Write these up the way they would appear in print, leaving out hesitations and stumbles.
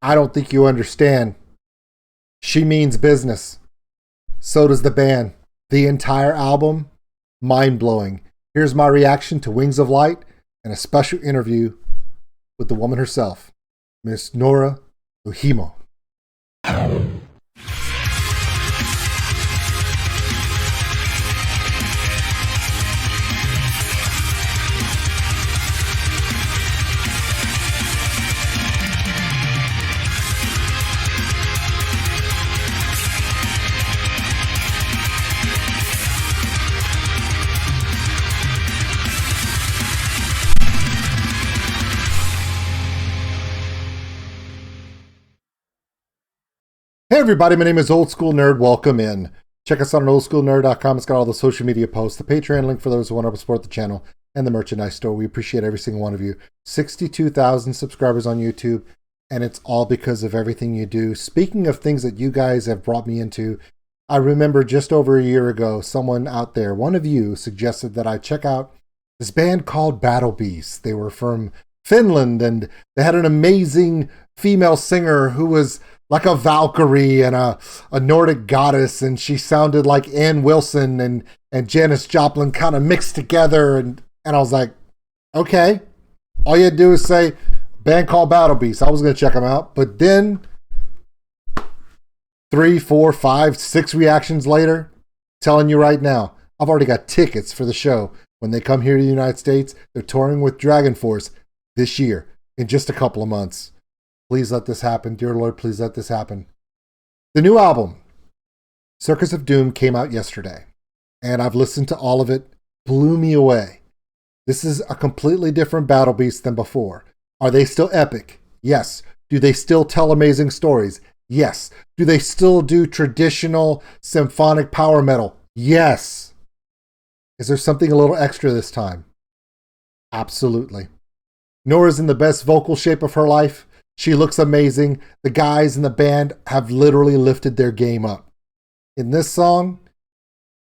I don't think you understand. She means business. So does the band. The entire album, mind-blowing. Here's my reaction to Wings of Light and a special interview with the woman herself, Miss NOORA LOUHIMO. Hey everybody, my name is Old School Nerd. Welcome in. Check us out on oldschoolnerd.com. It's got all the social media posts, the Patreon link for those who want to support the channel, and the merchandise store. We appreciate every single one of you. 62,000 subscribers on YouTube, and it's all because of everything you do. Speaking of things that you guys have brought me into, I remember just over a year ago, someone out there, one of you, suggested that I check out this band called Battle Beast. They were from Finland, and they had an amazing female singer who was like a Valkyrie and a Nordic goddess, and she sounded like Ann Wilson and Janis Joplin kind of mixed together, and I was like, okay, all you had to do is say, band called Battle Beast. I was going to check them out, but then 3, 4, 5, 6 reactions later, telling you right now, I've already got tickets for the show. When they come here to the United States, they're touring with Dragon Force this year in just a couple of months. Please let this happen. Dear Lord, please let this happen. The new album, Circus of Doom, came out yesterday, and I've listened to all of it. Blew me away. This is a completely different Battle Beast than before. Are they still epic? Yes. Do they still tell amazing stories? Yes. Do they still do traditional symphonic power metal? Yes. Is there something a little extra this time? Absolutely. NOORA's in the best vocal shape of her life. She looks amazing. The guys in the band have literally lifted their game up. In this song,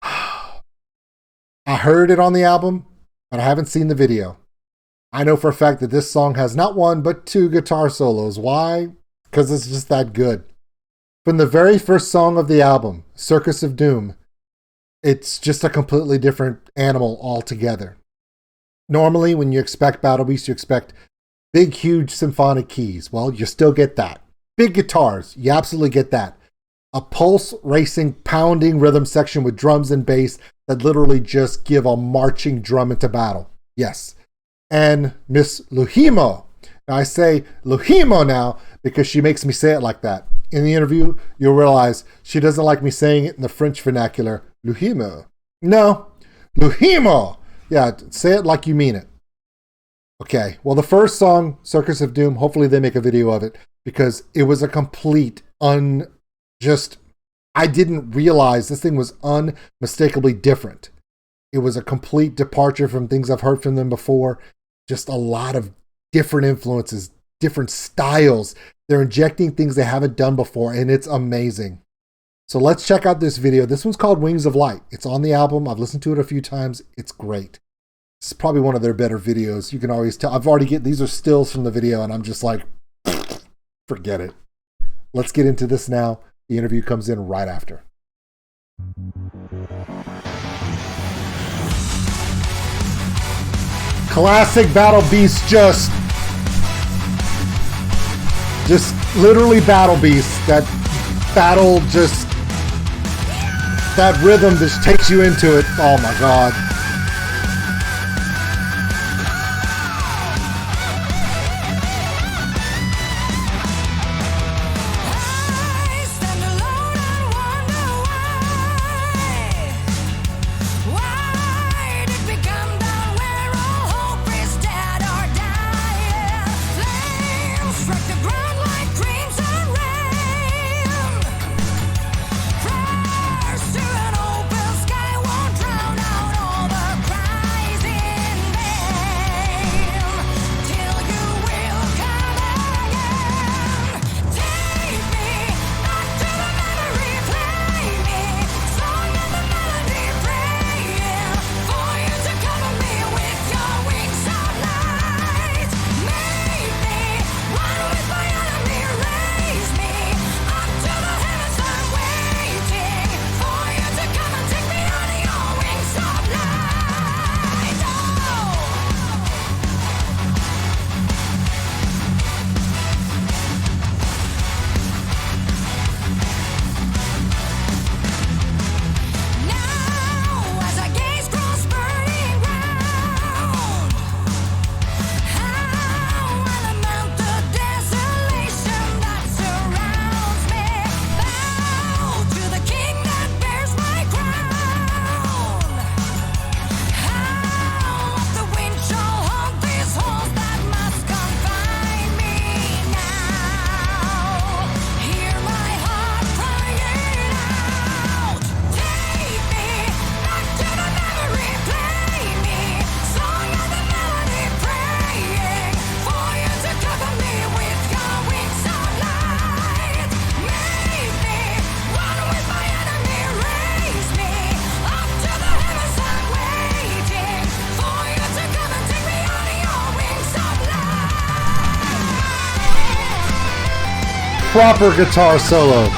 I heard it on the album, but I haven't seen the video. I know for a fact that this song has not one, but 2 guitar solos. Why? Because it's just that good. From the very first song of the album, Circus of Doom, it's just a completely different animal altogether. Normally, when you expect Battle Beast, you expect big, huge symphonic keys. Well, you still get that. Big guitars, you absolutely get that. A pulse racing, pounding rhythm section with drums and bass that literally just give a marching drum into battle. Yes. And Miss LOUHIMO. Now I say LOUHIMO now because she makes me say it like that. In the interview, you'll realize she doesn't like me saying it in the French vernacular. LOUHIMO. No. LOUHIMO. Yeah, say it like you mean it. Okay, well, the first song, Circus of Doom, hopefully they make a video of it, because it was a complete I didn't realize this thing was unmistakably different. It was a complete departure from things I've heard from them before. Just a lot of different influences, different styles. They're injecting things they haven't done before, and it's amazing. So let's check out this video. This one's called Wings of Light. It's on the album. I've listened to it a few times. It's great. It's probably one of their better videos. You can always tell. These are stills from the video, and I'm just like, forget it. Let's get into this now. The interview comes in right after. Classic Battle Beast, just literally Battle Beast. That battle, that rhythm just takes you into it. Oh my God. proper guitar solo.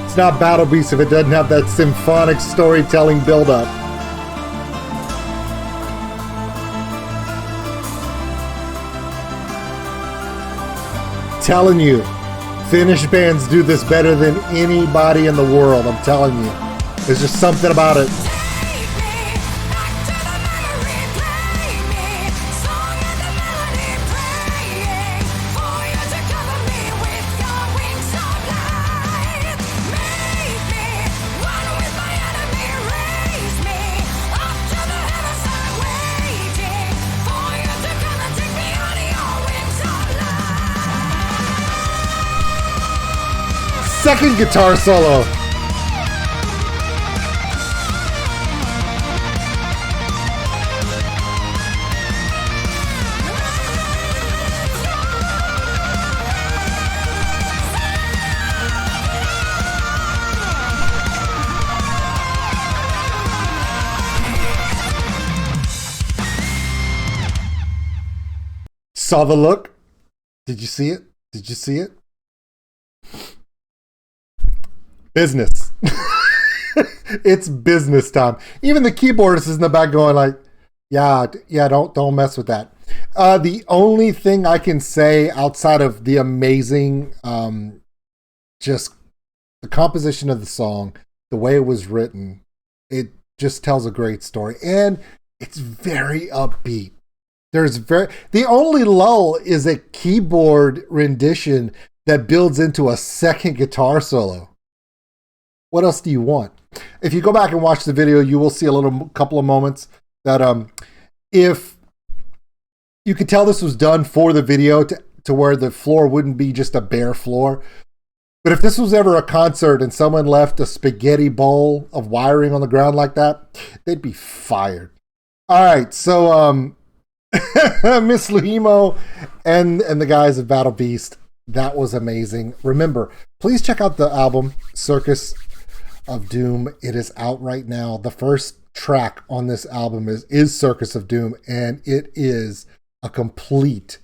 It's not Battle Beast if it doesn't have that symphonic storytelling build-up. Telling you, Finnish bands do this better than anybody in the world. I'm telling you. There's just something about it. Second guitar solo. Saw the look? Did you see it? Did you see it? Business. It's business time. Even the keyboardist is in the back going like, yeah, don't mess with that. The only thing I can say outside of the amazing, just the composition of the song, the way it was written, it just tells a great story. And it's very upbeat. The only lull is a keyboard rendition that builds into a second guitar solo. What else do you want? If you go back and watch the video, you will see a couple of moments that if you could tell this was done for the video to where the floor wouldn't be just a bare floor. But if this was ever a concert and someone left a spaghetti bowl of wiring on the ground like that, they'd be fired. All right, so Miss Louhimo and the guys of Battle Beast, that was amazing. Remember, please check out the album Circus of Doom. It is out right now. The first track on this album is Circus of Doom, and it is a complete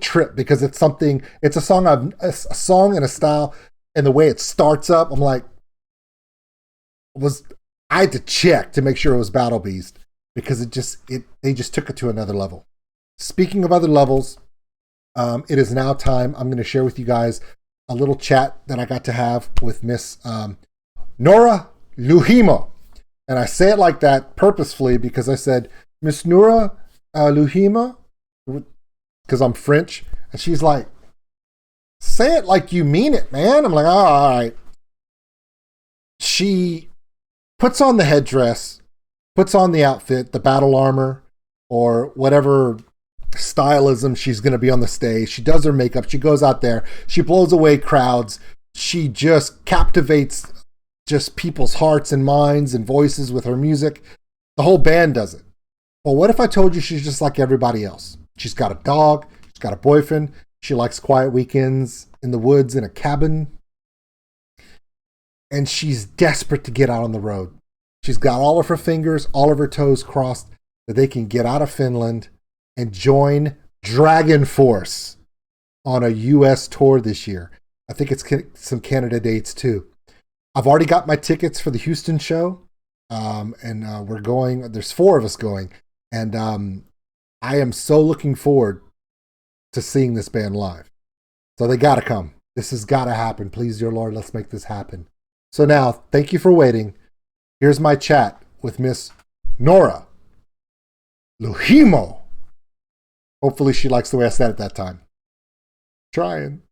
trip because it's a song and a style, and the way it starts up, I'm like, I had to check to make sure it was Battle Beast because they just took it to another level. Speaking of other levels, it is now time. I'm going to share with you guys a little chat that I got to have with Miss NOORA LOUHIMO. And I say it like that purposefully because I said, Miss NOORA LOUHIMO, because I'm French. And she's like, say it like you mean it, man. I'm like, oh, all right. She puts on the headdress, puts on the outfit, the battle armor, or whatever stylism she's going to be on the stage. She does her makeup. She goes out there. She blows away crowds. She just captivates just people's hearts and minds and voices with her music. The whole band does it. Well, what if I told you she's just like everybody else? She's got a dog. She's got a boyfriend. She likes quiet weekends in the woods in a cabin. And she's desperate to get out on the road. She's got all of her fingers, all of her toes crossed that they can get out of Finland and join Dragon Force on a U.S. tour this year. I think it's some Canada dates too. I've already got my tickets for the Houston show, and we're going. There's 4 of us going, and I am so looking forward to seeing this band live. So they got to come. This has got to happen. Please, dear Lord, let's make this happen. So now, thank you for waiting. Here's my chat with Miss NOORA LOUHIMO. Hopefully she likes the way I said it that time. Trying.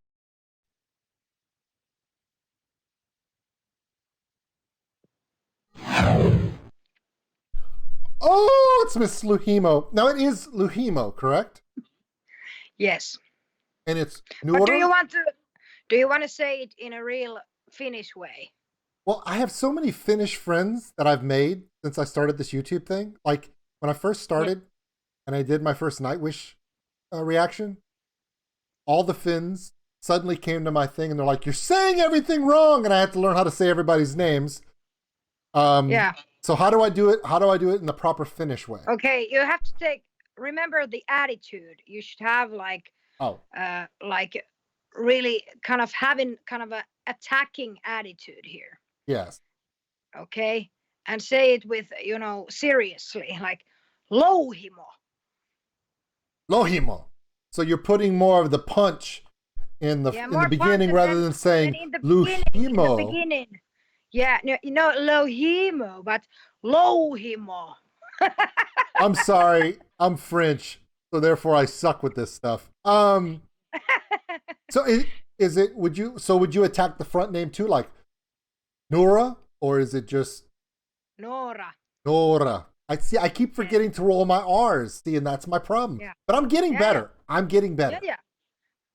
Oh, it's Miss LOUHIMO. Now it is LOUHIMO, correct? Yes. And it's But NOORA? do you want to say it in a real Finnish way? Well, I have so many Finnish friends that I've made since I started this YouTube thing. Like when I first Yeah. started and I did my first Nightwish reaction, all the Finns suddenly came to my thing and they're like, "You're saying everything wrong," and I had to learn how to say everybody's names. Um, Yeah. so how do I do it? How do I do it in the proper Finnish way? Okay, you have to remember the attitude. You should have Oh, like really kind of having kind of a attacking attitude here. yes, Okay? And say it with, seriously, like louhimo. lohimo. So you're putting more of the punch Yeah, in the more punch beginning and rather then than saying in the beginning, luhimo. Yeah, no, louhimo, but louhimo. I'm sorry, I'm French, so therefore I suck with this stuff. So is it? Would you attack the front name too, like Nora, or is it just Noora. Nora? I see. I keep Yeah, forgetting to roll my R's. See, and that's my problem. yeah, But I'm getting yeah, yeah, better. I'm getting yeah, better. yeah.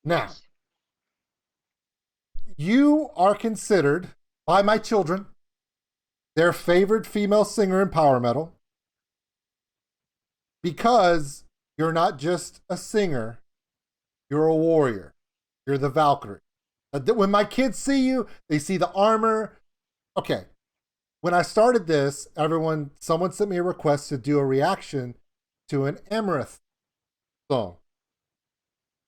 Now, Yes. you are considered by my children their favorite female singer in power metal because you're not just a singer, you're a warrior. You're the Valkyrie. When my kids see you, they see the armor. Okay, when I started this, someone sent me a request to do a reaction to an Emerith song.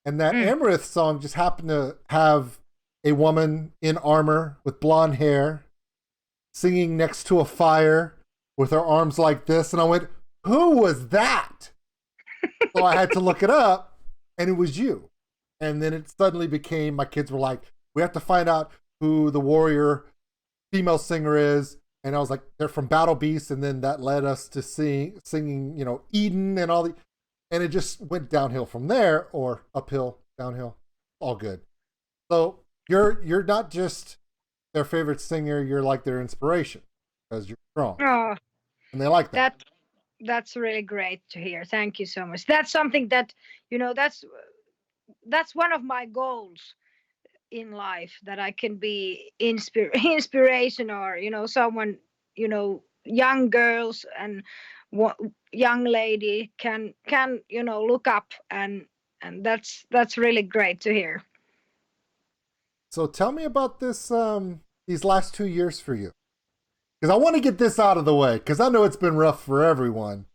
And that Mm. Emerith song just happened to have a woman in armor with blonde hair singing next to a fire with her arms like this. And I went, who was that? So I had to look it up, and it was you. And then it suddenly became, my kids were like, we have to find out who the warrior female singer is. And I was like, they're from Battle Beast. And then that led us to singing, Eden and all the, and it just went downhill from there, or uphill, downhill, all good. So you're not just their favorite singer, you're like their inspiration because you're strong. Oh, And they like that. that that's really great to hear. Thank you so much. That's something that that's one of my goals in life, that I can be inspiration, or someone, young girls and young lady can look up, and that's really great to hear. So tell me about these last 2 years for you. Because I want to get this out of the way, because I know it's been rough for everyone.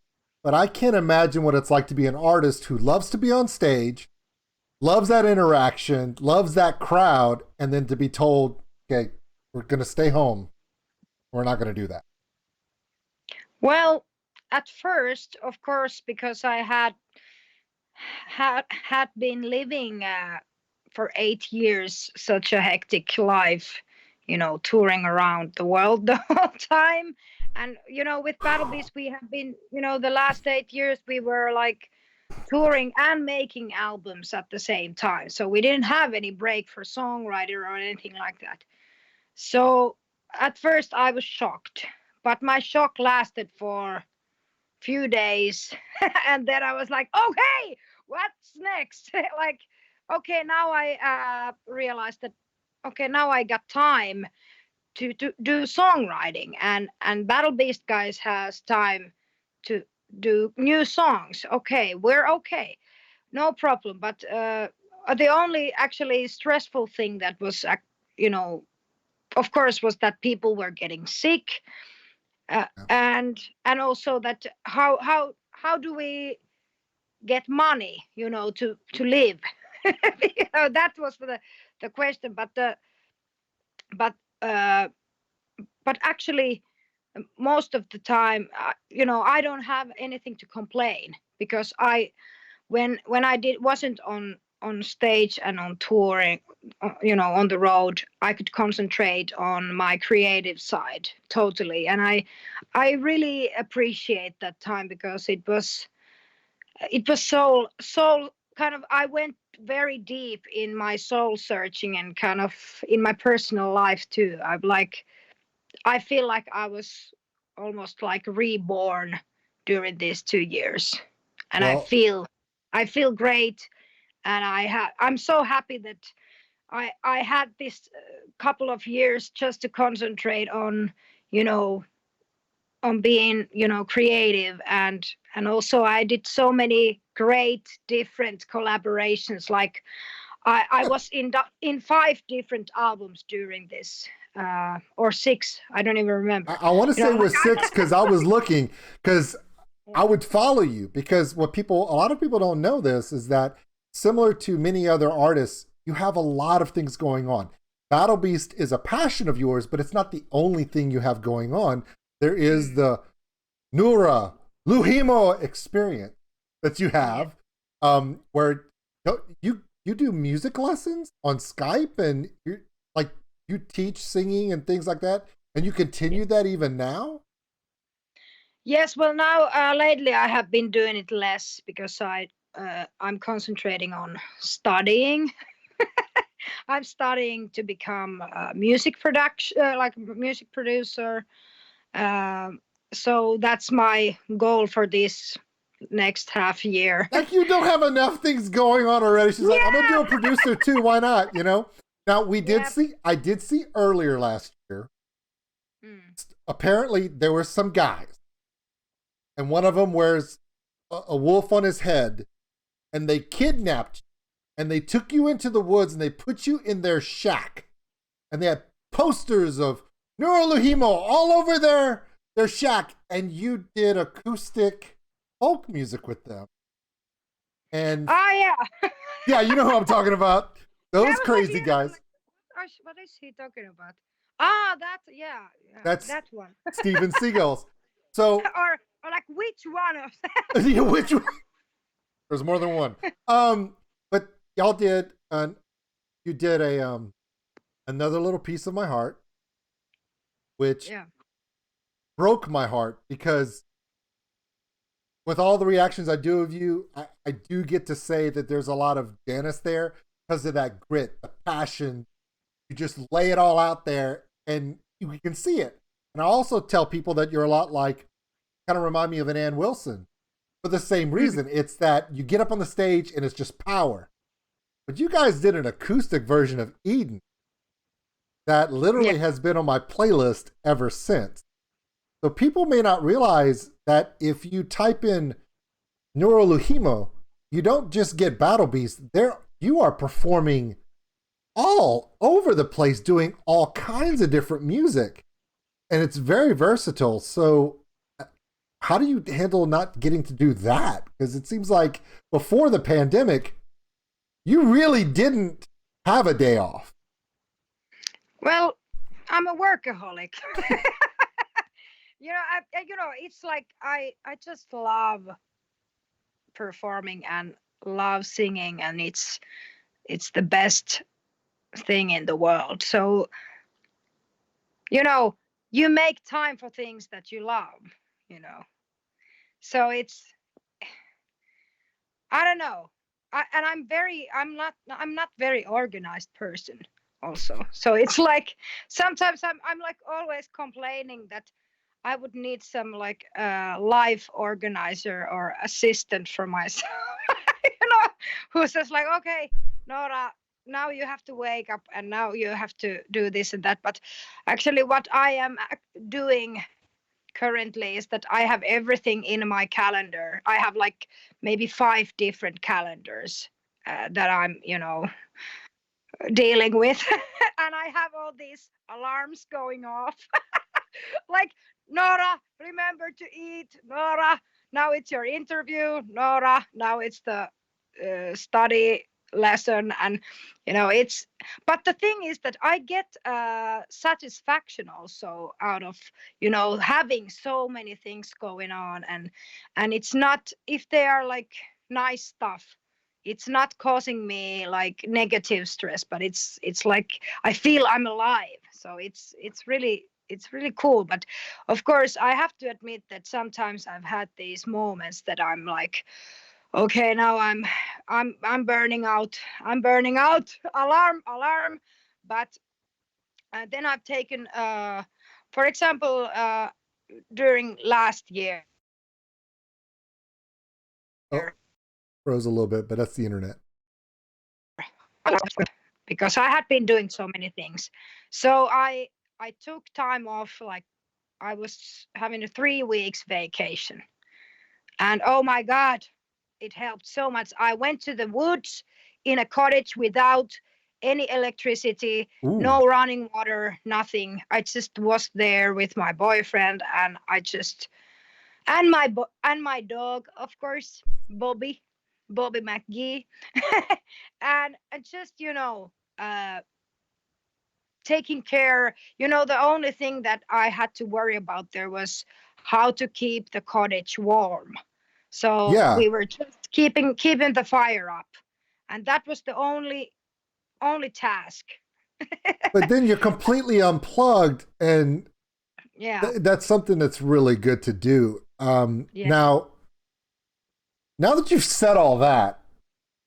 But I can't imagine what it's like to be an artist who loves to be on stage, loves that interaction, loves that crowd, and then to be told, okay, we're going to stay home. We're not going to do that. Well, at first, of course, because I had been living for 8 years such a hectic life, touring around the world the whole time. And with Battle Beast, we have been, the last 8 years we were like touring and making albums at the same time. So we didn't have any break for songwriter or anything like that. So at first I was shocked, but my shock lasted for few days. And then I was like, okay, what's next? Like, okay, now I realized that, okay, now I got time to do songwriting, and Battle Beast guys has time to do new songs. Okay, we're okay, no problem. But the only actually stressful thing that was, you know, of course, was that people were getting sick, Yeah. and also that how do we get money, to live? That was the question. But uh, but actually, most of the time, I don't have anything to complain, because when I did wasn't on stage and on touring, on the road, I could concentrate on my creative side totally. And I really appreciate that time, because it was so kind of, I went very deep in my soul searching, and kind of in my personal life too. I feel like I was almost like reborn during these 2 years. And Well, I feel great. And I'm so happy that I had this couple of years just to concentrate on, you know, on being, you know, creative. And also I did so many great different collaborations. Like I was in 5 different albums during this, or 6, I don't even remember. I want to You say know, it like was 6 because I was looking, because I yeah. would follow you, because a lot of people don't know this, is that similar to many other artists, you have a lot of things going on. Battle Beast is a passion of yours, but it's not the only thing you have going on. There is Mm, the NOORA LOUHIMO experience that you yeah. have, where you do music lessons on Skype, and you like you teach singing and things like that, and you continue that even now. Yes, well now lately I have been doing it less because I'm concentrating on studying. I'm studying to become a music production, like a music producer. Um, so that's my goal for this next half year. Like, you don't have enough things going on already. She's like, I'm gonna do a Yeah. producer too. Why not? You know. Now Yeah. I did see earlier last year. Mm. Apparently, there were some guys, and one of them wears a wolf on his head, and they kidnapped you, and they took you into the woods, and they put you in their shack, and they had posters of NOORA LOUHIMO all over their shack, and you did acoustic folk music with them. And Oh yeah. yeah, you know who I'm talking about. Yeah, Those I was like, crazy yeah, I'm guys. like, what is he talking about? Ah, that, yeah, yeah, That's that one. Steven Seagal's. So, Or like which one of which there's more than one. But y'all did, you did another little piece of my heart, which yeah. broke my heart, because with all the reactions I do of you, I do get to say that there's a lot of Janice there because of that grit, the passion. You just lay it all out there, and you can see it. And I also tell people that you're a lot like, kind of remind me of an Ann Wilson, for the same Mhm. reason. It's that you get up on the stage and it's just power. But you guys did an acoustic version of Eden that Yeah. literally has been on my playlist ever since. So people may not realize that if you type in NOORA LOUHIMO, you don't just get Battle Beast. There, you are performing all over the place, doing all kinds of different music, and it's very versatile. So, how do you handle not getting to do that? Because it seems like before the pandemic, you really didn't have a day off. Well, I'm a workaholic. You know, it's like I just love performing and love singing, and it's the best thing in the world. So, you know, you make time for things that you love, you know. So it's, I don't know. And I'm not very organized person also. So it's like sometimes I'm like always complaining that I would need some like life organizer or assistant for myself, you know, who says like, okay, Nora, now you have to wake up and now you have to do this and that. But actually, what I am doing currently is that I have everything in my calendar. I have like maybe 5 different calendars that I'm, you know, dealing with, and I have all these alarms going off. Like, Nora, remember to eat. Nora, now it's your interview. Nora, now it's the study lesson. And, you know, it's, but the thing is that I get satisfaction also out of, you know, having so many things going on. And it's not, if they are like nice stuff, it's not causing me like negative stress, but it's like I feel I'm alive. So it's really cool. But of course I have to admit that sometimes I've had these moments that I'm like, okay, now I'm burning out. I'm burning out. Alarm, alarm. But then I've taken for example during last year. Oh, froze a little bit, but that's the internet. because I had been doing so many things. So I took time off, like I was having a 3 weeks vacation. And oh my God, it helped so much. I went to the woods in a cottage without any electricity, Ooh. no running water, nothing. I just was there with my boyfriend, and I just and my dog, of course, Bobby, Bobby McGee, and just uh, taking care. The only thing that I had to worry about there was how to keep the cottage warm. So Yeah. we were just keeping the fire up, and that was the only task. But then you're completely unplugged, and Yeah, that's something that's really good to do. yeah. Now that you've said all that,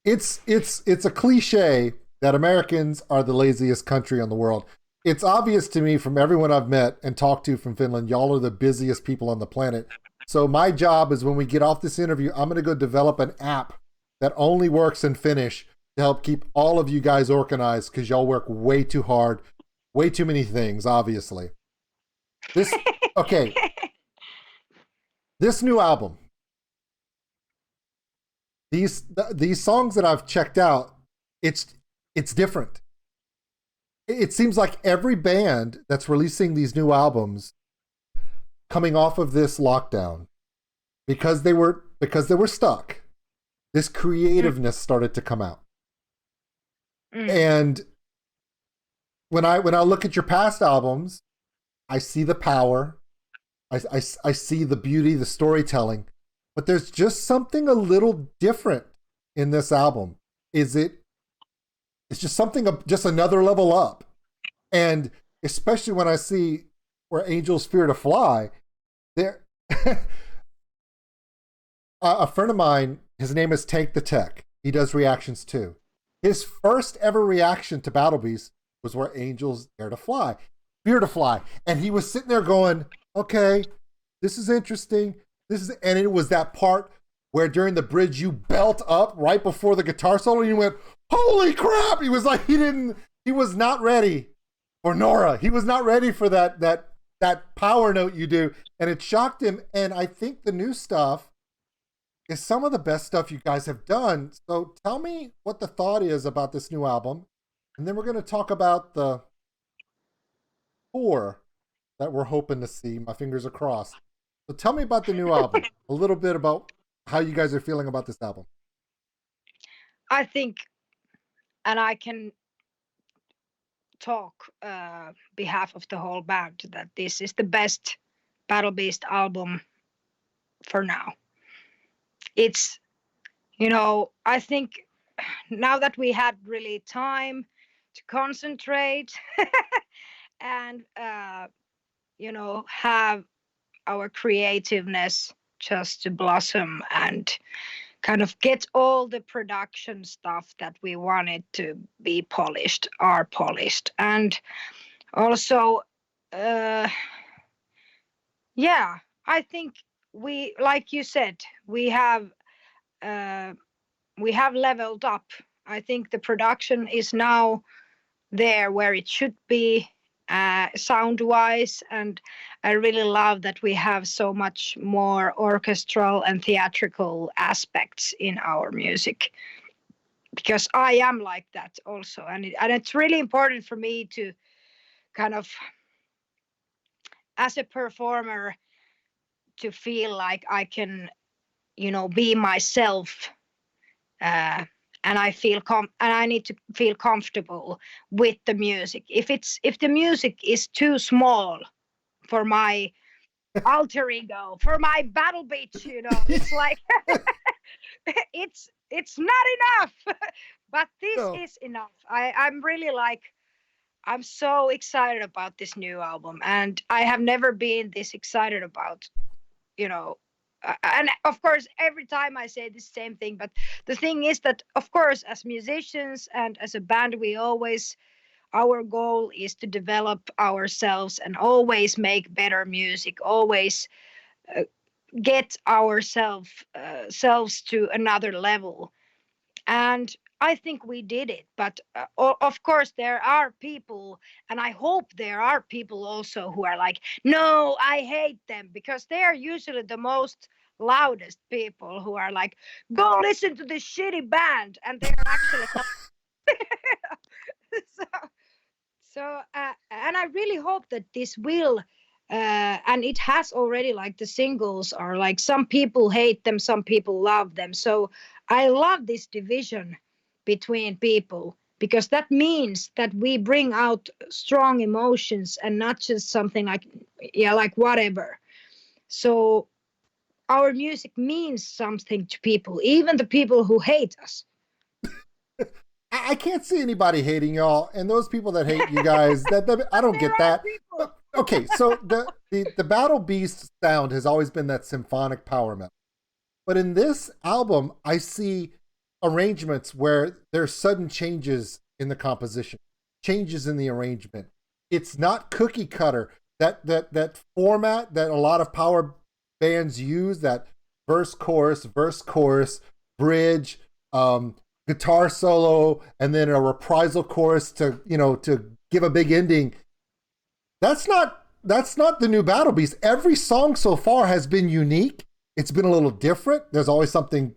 it's a cliche that Americans are the laziest country in the world. It's obvious to me from everyone I've met and talked to from Finland, y'all are the busiest people on the planet. So my job is when we get off this interview, I'm going to go develop an app that only works in Finnish to help keep all of you guys organized because y'all work way too hard, way too many things, obviously. This okay, this new album, these songs that I've checked out, it's different. It seems like every band that's releasing these new albums coming off of this lockdown because they were stuck, this Mm, creativeness started to come out. mm, And when I look at your past albums, I see the power, I see the beauty, the storytelling, but there's just something a little different in this album. Is it? It's just something, just another level up. And especially when I see where angels fear to fly, there. A friend of mine, his name is Tank the Tech. He does reactions too. His first ever reaction to Battle Beast was where angels fear to fly, and he was sitting there going, "Okay, this is interesting. This is," and it was that part where during the bridge you belt up right before the guitar solo, and he went, "Holy crap!" He was like, he was not ready for NOORA. He was not ready for that power note you do, and it shocked him. And I think the new stuff is some of the best stuff you guys have done. So tell me what the thought is about this new album, and then we're going to talk about the tour that we're hoping to see. My fingers are crossed. So tell me about the new album, a little bit about how you guys are feeling about this album. I think, and I can talk behalf of the whole band, that this is the best Battle Beast album for now. It's I think now that we had really time to concentrate and have our creativeness just to blossom and kind of get all the production stuff that we wanted to be polished are polished. And also, uh yeah, I think we, like you said, uh we have leveled up. I think the production is now there where it should be, sound wise. And I really love that we have so much more orchestral and theatrical aspects in our music, because I am like that also. And it's really important for me to kind of, as a performer, to feel like I can, be myself. Uh, and and I need to feel comfortable with the music. If the music is too small for my alter ego, for my battle beats, it's like it's not enough. But this No. is enough. I'm really like, I'm so excited about this new album, and I have never been this excited about, you know and of course every time I say the same thing, but the thing is that, of course, as musicians and as a band, we always, our goal is to develop ourselves and always make better music, always uh, get ourselves selves to another level. And I think we did it, but of course there are people, and I hope there are people also who are like, no, I hate them, because they are usually the most loudest people who are like, go listen to this shitty band, and they are actually not. so, and I really hope that this will. And it has already, like, the singles are like, some people hate them, some people love them. So I love this division between people, because that means that we bring out strong emotions and not just something like, yeah, like whatever. So our music means something to people, even the people who hate us. I can't see anybody hating y'all, and those people that hate you guys, that I don't get There are that. people. But, okay, so the Battle Beast sound has always been that symphonic power metal, but in this album, I see arrangements where there's sudden changes in the composition, changes in the arrangement. It's not cookie cutter. That format that a lot of power bands use, that verse chorus, bridge, guitar solo, and then a reprisal chorus to to give a big ending. That's not the new Battle Beast. Every song so far has been unique. It's been a little different. There's always something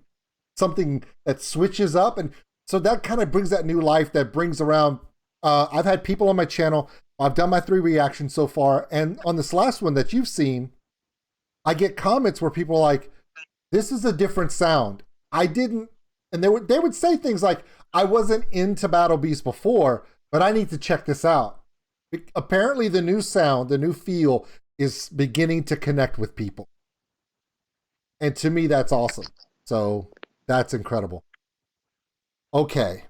that switches up, and so that kind of brings that new life. That brings around. I've had people on my channel. I've done my 3 reactions so far, and on this last one that you've seen, I get comments where people are like, "This is a different sound. I didn't," and they would say things like, "I wasn't into Battle Beast before, but I need to check this out." Apparently, the new sound, the new feel, is beginning to connect with people, and to me, that's awesome. So that's incredible. Okay,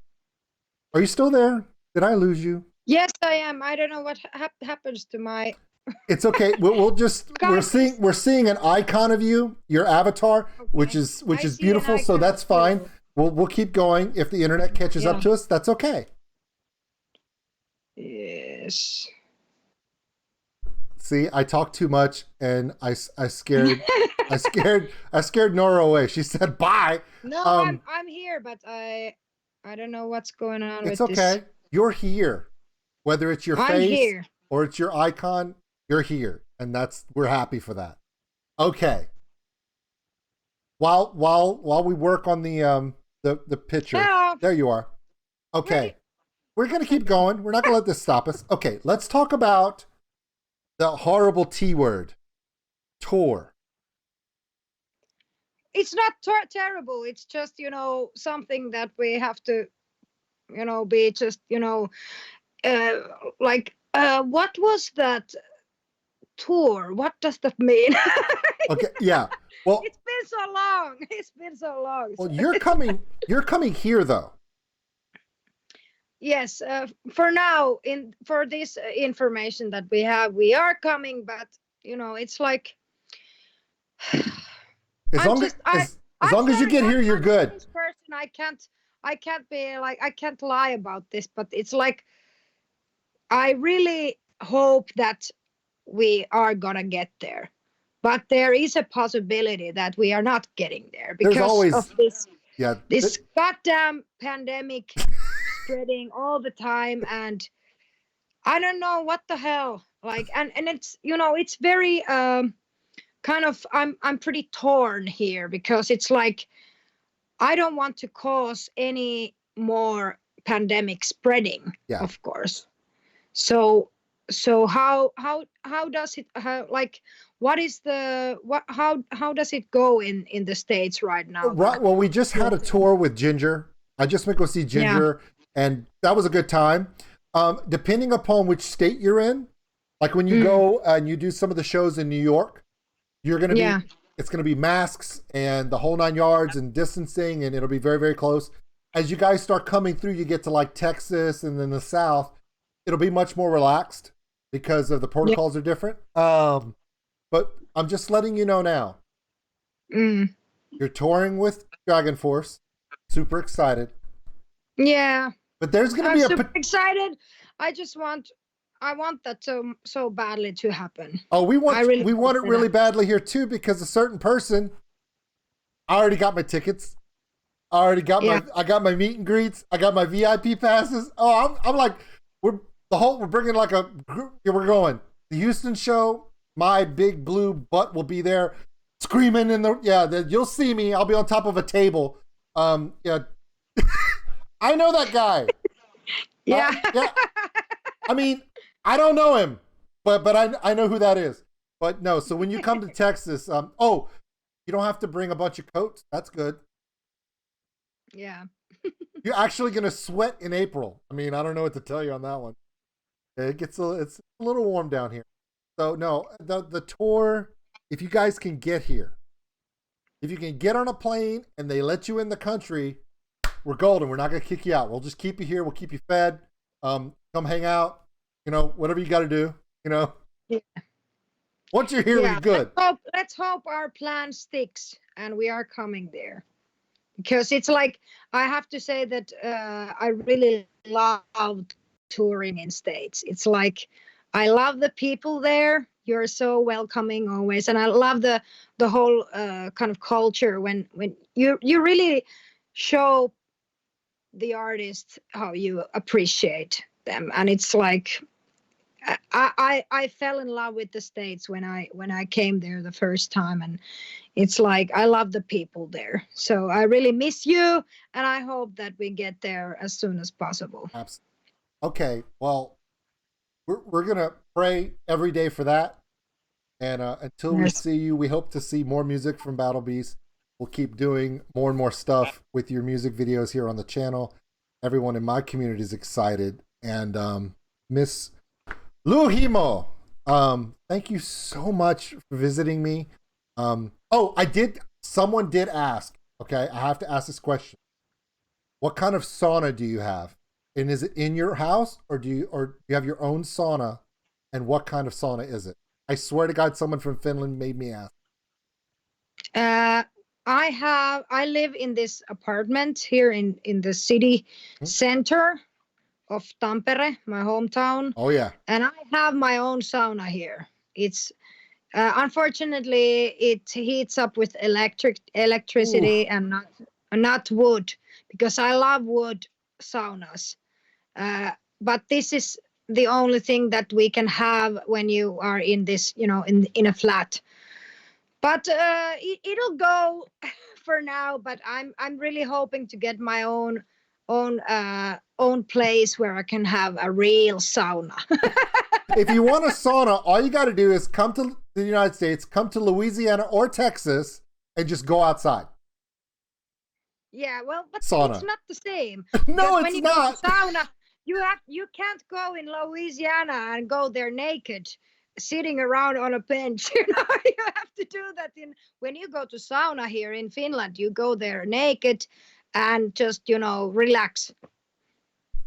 are you still there? Did I lose you? Yes, I am. I don't know what happens to my. It's okay. We'll just Guys, we're seeing an icon of you, your avatar, which okay. is I see an beautiful. So icon that's fine. too. We'll keep going. If the internet catches up Yeah. to us, that's okay. Yes. See, I talked too much, and I scared I scared Nora away. She said bye. No, I'm here, but I don't know what's going on It's with this. okay. You're here, whether it's your I'm face here. or it's your icon. You're here, and we're happy for that. Okay. While we work on the picture, Hello. there you are. Okay, Wait. we're gonna keep going. We're not gonna let this stop us. Okay, let's talk about the horrible T word, tour. It's not terrible. It's just, something that we have to, be just, uh, like, what was that tour? What does that mean? Okay, yeah. Well, It's been so long. It's been so long. well, you're coming. You're coming here though. Yes, for now, for this information that we have, we are coming, but it's like, As long as as long as you get here, you're good. This person, I can't be like, I can't lie about this, but it's like, I really hope that we are gonna get there, but there is a possibility that we are not getting there There's because always of this yeah. goddamn pandemic spreading all the time, and I don't know what the hell, like, and it's it's very kind of, I'm pretty torn here, because it's like, I don't want to cause any more pandemic spreading, Yeah. of course. So how does it, like, what is the what how does it go in the States right now? Right. Well, we just had a tour with Ginger. I just went to go see Ginger, and that was a good time. Depending upon which state you're in, like when you go and you do some of the shows in New York, you're gonna be it's gonna be masks and the whole 9 yards and distancing, and it'll be very, very close. As you guys start coming through, you get to like Texas and then the South, it'll be much more relaxed because of the protocols are different. But I'm just letting you know now. You're touring with Dragon Force. Super excited. Yeah. But there's gonna I'm be super excited. I want that so badly to happen. Oh, we want it really badly here too, because a certain person, I already got my tickets. I already got Yeah. I got my meet and greets. I got my VIP passes. Oh, I'm like, we're bringing like a group. Yeah, we're going the Houston show. My big blue butt will be there, screaming in the you'll see me. I'll be on top of a table. Yeah, I know that guy. Yeah. Yeah. I mean, I don't know him, but I know who that is. But no, so when you come to Texas, oh, you don't have to bring a bunch of coats. That's good. Yeah. You're actually gonna sweat in April. I mean, I don't know what to tell you on that one. It's a little warm down here. So no, the tour. If you guys can get here, if you can get on a plane and they let you in the country, we're golden. We're not gonna kick you out. We'll just keep you here. We'll keep you fed. Come hang out. You know, whatever you got to do. You know. Yeah. Once you're here, Yeah. we're good. Let's hope our plan sticks and we are coming there. Because it's like, I have to say that I really love touring in States. It's like, I love the people there. You're so welcoming always, and I love the whole kind of culture when you really show the artists how you appreciate them, and it's like I fell in love with the States when I came there the first time, and it's like I love the people there. So I really miss you, and I hope that we get there as soon as possible. Absolutely. Okay, well, we're gonna pray every day for that, and until we see you, we hope to see more music from Battle Beast. We'll keep doing more and more stuff with your music videos here on the channel. Everyone in my community is excited, and Miss Louhimo, thank you so much for visiting me. Oh, someone did ask, okay, I have to ask this question. What kind of sauna do you have? And is it in your house or do you have your own sauna? And what kind of sauna is it? I swear to God, someone from Finland made me ask. I live in this apartment here in the city center of Tampere, my hometown. Oh yeah. And I have my own sauna here. It's unfortunately it heats up with electricity. Ooh. And not wood, because I love wood saunas. But this is the only thing that we can have when you are in this, in a flat. But it'll go for now. But I'm really hoping to get my own place where I can have a real sauna. If you want a sauna, all you got to do is come to the United States, come to Louisiana or Texas, and just go outside. Yeah, well, but sauna. It's not the same. No, it's when you not. Go to sauna, you can't go in Louisiana and go there naked, sitting around on a bench. You have to do that when you go to sauna here in Finland. You go there naked and just relax.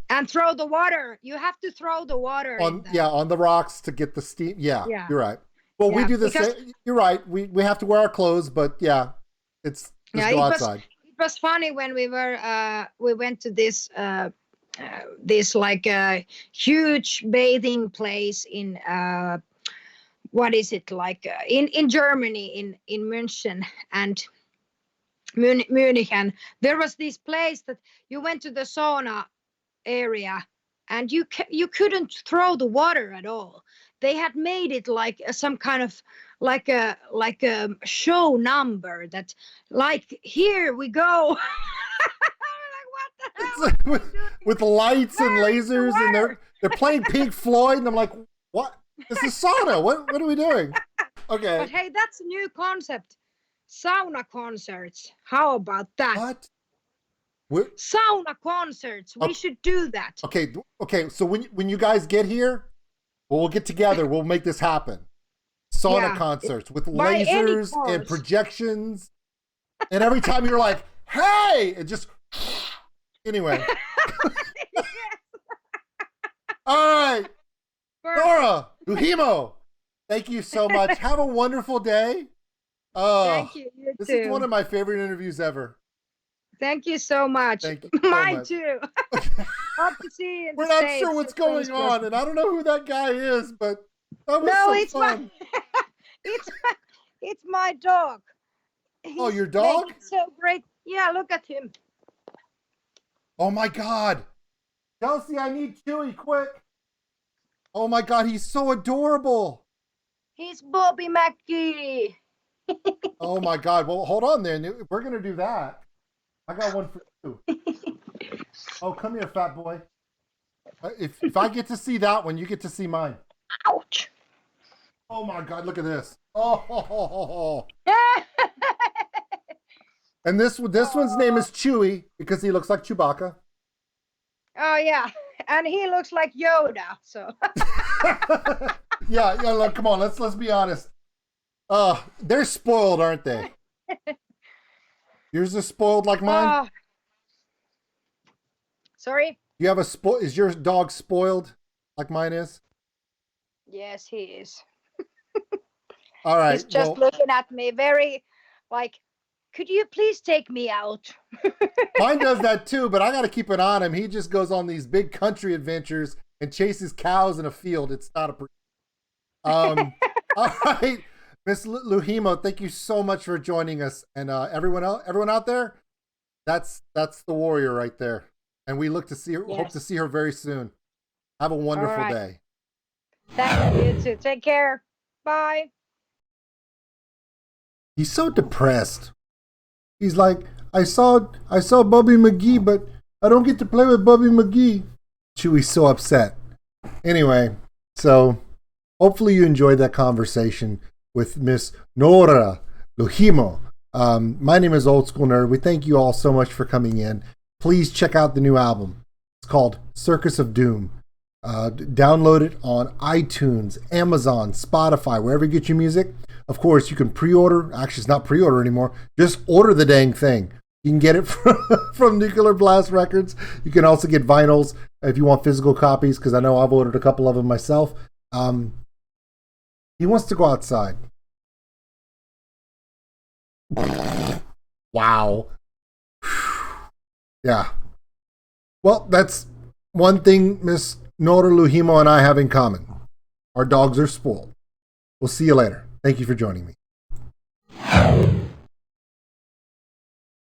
And throw the water. You have to throw the water on the rocks to get the steam. Yeah. You're right. Well, we do the same. You're right. We have to wear our clothes, but yeah, it's just go outside. It was funny when we went to this like a huge bathing place in what is it like in Germany in München and Munich, and there was this place that you went to the sauna area and you couldn't throw the water at all. They had made it like some kind of like a show number that like here we go. I'm like, what the hell? With lights and lasers and they're playing Pink Floyd and I'm like, what? This is sauna. What are we doing? Okay. But hey, that's a new concept. Sauna concerts. How about that? What? Sauna concerts. We should do that. Okay. So when you guys get here, we'll get together. We'll make this happen. Sauna concerts with lasers and projections. And every time you're like, hey, it just anyway. All right. NOORA LOUHIMO, thank you so much. Have a wonderful day. Thank you. This is one of my favorite interviews ever. Thank you so much. Thank you. Mine too. Hope to see you in We're not sure what's going on, and I don't know who that guy is, but that was so fun. It's my dog. Your dog? So great. Yeah, look at him. Oh my God. Chelsea, I need Chewy, quick. Oh my God, he's so adorable. He's Bobby Mackey. Oh my God. Well, hold on there. We're going to do that. I got one for you. Oh, come here, fat boy. If I get to see that one, you get to see mine. Ouch. Oh my God, look at this. Oh. And this one's name is Chewy because he looks like Chewbacca. Oh yeah, and he looks like Yoda. So yeah. Like, come on, let's be honest. They're spoiled, aren't they? Yours is spoiled like mine. Sorry. You have is your dog spoiled like mine is? Yes, he is. All right. He's just looking at me very like, could you please take me out? Mine does that too, but I got to keep an eye on him. He just goes on these big country adventures and chases cows in a field. It's not a. All right, Miss Louhimo, thank you so much for joining us, and everyone out there, that's the warrior right there, and we look to see her. Yes. Hope to see her very soon. Have a wonderful day. Thank you too. Take care. Bye. He's so depressed. He's like, I saw Bubby McGee, but I don't get to play with Bubby McGee. Chewy's so upset. Anyway, so hopefully you enjoyed that conversation with Miss NOORA LOUHIMO. My name is Old School Nerd. We thank you all so much for coming in. Please check out the new album. It's called Circus of Doom. Download it on iTunes, Amazon, Spotify, wherever you get your music. Of course, you can pre-order. Actually, it's not pre-order anymore. Just order the dang thing. You can get it from Nuclear Blast Records. You can also get vinyls if you want physical copies, because I know I've ordered a couple of them myself. He wants to go outside. Wow. Yeah. Well, that's one thing Miss NOORA LOUHIMO and I have in common. Our dogs are spoiled. We'll see you later. Thank you for joining me.